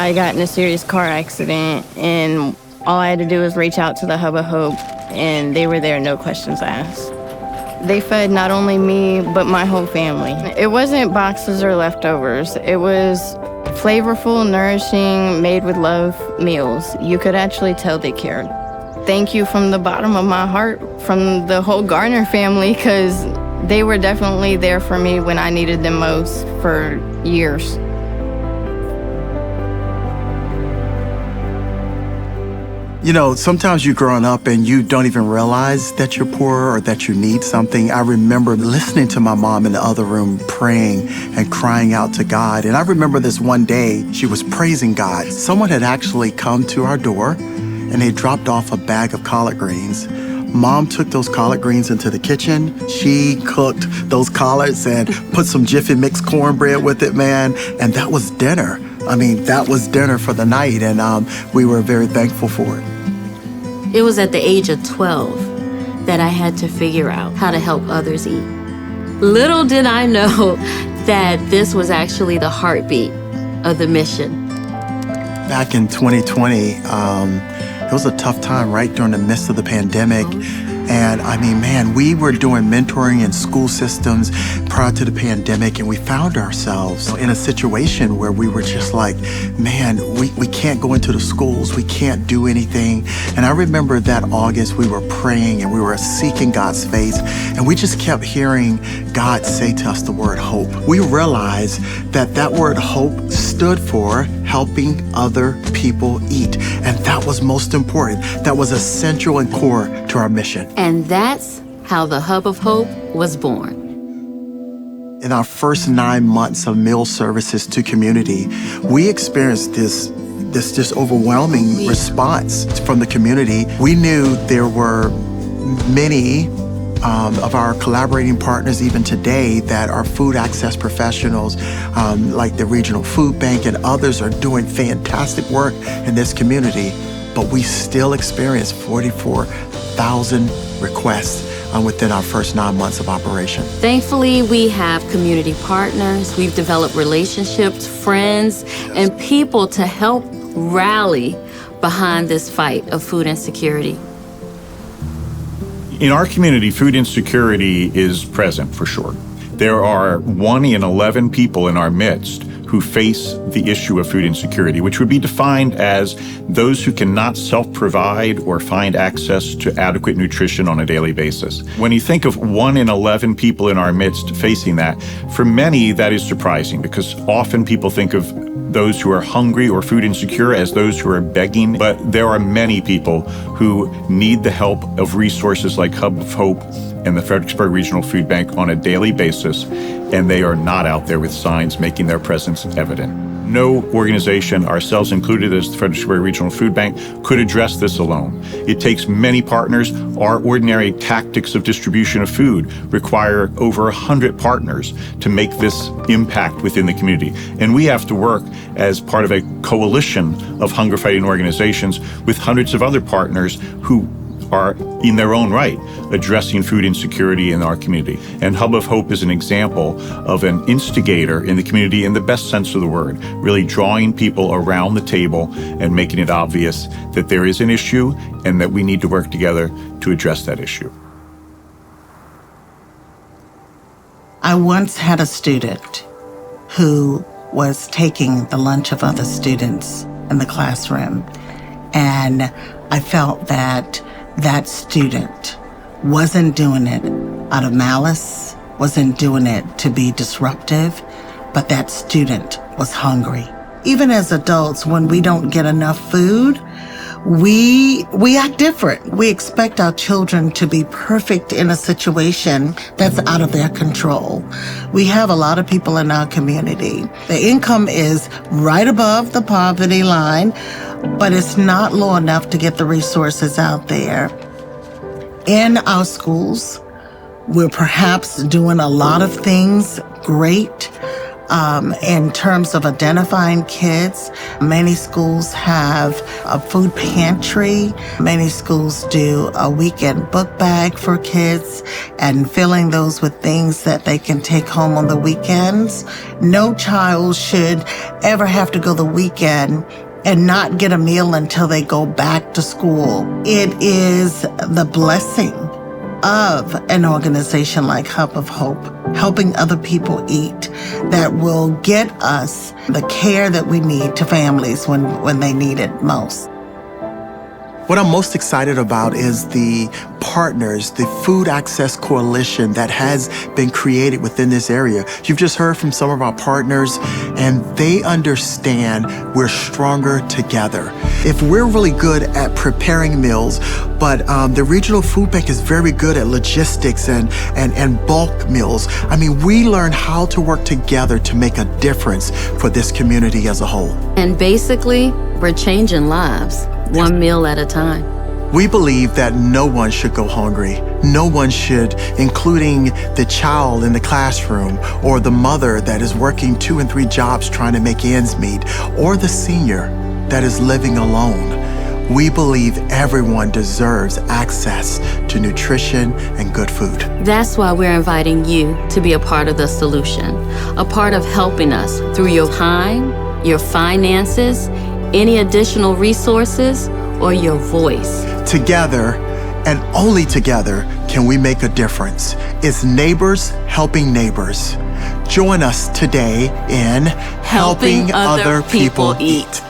I got in a serious car accident, and all I had to do was reach out to the Hub of Hope, and they were there, no questions asked. They fed not only me, but my whole family. It wasn't boxes or leftovers. It was flavorful, nourishing, made with love meals. You could actually tell they cared. Thank you from the bottom of my heart, from the whole Garner family, because they were definitely there for me when I needed them most for years. You know, sometimes you're growing up and you don't even realize that you're poor or that you need something. I remember listening to my mom in the other room praying and crying out to God. And I remember this one day, she was praising God. Someone had actually come to our door and they dropped off a bag of collard greens. Mom took those collard greens into the kitchen. She cooked those collards and put some Jiffy Mix cornbread with it, man. And that was dinner. I mean, that was dinner for the night, and we were very thankful for it. It was at the age of 12 that I had to figure out how to help others eat. Little did I know that this was actually the heartbeat of the mission. Back in 2020, it was a tough time, right, during the midst of the pandemic. And I mean, man, we were doing mentoring in school systems prior to the pandemic, and we found ourselves in a situation where we were just like, man, we can't go into the schools, we can't do anything. And I remember that August we were praying and we were seeking God's face, and we just kept hearing God say to us the word hope. We realized that that word hope stood for helping other people eat. And that was most important. That was essential and core to our mission. And that's how the Hub of Hope was born. In our first 9 months of meal services to community, we experienced this just overwhelming response from the community. We knew there were many of our collaborating partners even today that are food access professionals, like the Regional Food Bank and others are doing fantastic work in this community, but we still experienced 44,000 requests within our first 9 months of operation. Thankfully, we have community partners. We've developed relationships, friends, and people to help rally behind this fight of food insecurity. In our community, food insecurity is present for sure. There are 1 in 11 people in our midst who face the issue of food insecurity, which would be defined as those who cannot self-provide or find access to adequate nutrition on a daily basis. When you think of 1 in 11 people in our midst facing that, for many that is surprising because often people think of those who are hungry or food insecure as those who are begging, but there are many people who need the help of resources like Hub of Hope and the Fredericksburg Regional Food Bank on a daily basis, and they are not out there with signs making their presence evident. No organization, ourselves included as the Fredericksburg Regional Food Bank, could address this alone. It takes many partners. Our ordinary tactics of distribution of food require over 100 partners to make this impact within the community. And we have to work as part of a coalition of hunger fighting organizations with hundreds of other partners who are in their own right addressing food insecurity in our community. And Hub of Hope is an example of an instigator in the community in the best sense of the word, really drawing people around the table and making it obvious that there is an issue and that we need to work together to address that issue. I once had a student who was taking the lunch of other students in the classroom, and I felt that that student wasn't doing it out of malice, wasn't doing it to be disruptive, but that student was hungry. Even as adults, when we don't get enough food, we act different. We expect our children to be perfect in a situation that's out of their control. We have a lot of people in our community. The income is right above the poverty line, but it's not low enough to get the resources out there. In our schools, we're perhaps doing a lot of things great, In terms of identifying kids, many schools have a food pantry. Many schools do a weekend book bag for kids and filling those with things that they can take home on the weekends. No child should ever have to go the weekend and not get a meal until they go back to school. It is the blessing of an organization like H.O.P.E, helping other people eat, that will get us the care that we need to families when they need it most. What I'm most excited about is the partners, the Food Access Coalition that has been created within this area. You've just heard from some of our partners, and they understand we're stronger together. If we're really good at preparing meals, but the Regional Food Bank is very good at logistics and bulk meals. I mean, we learn how to work together to make a difference for this community as a whole. And basically, we're changing lives, one meal at a time. We believe that no one should go hungry. No one should, including the child in the classroom, or the mother that is working 2 and 3 jobs trying to make ends meet, or the senior that is living alone. We believe everyone deserves access to nutrition and good food. That's why we're inviting you to be a part of the solution, a part of helping us through your time, your finances, any additional resources, or your voice. Together, and only together, can we make a difference. It's neighbors helping neighbors. Join us today in Helping Other People Eat.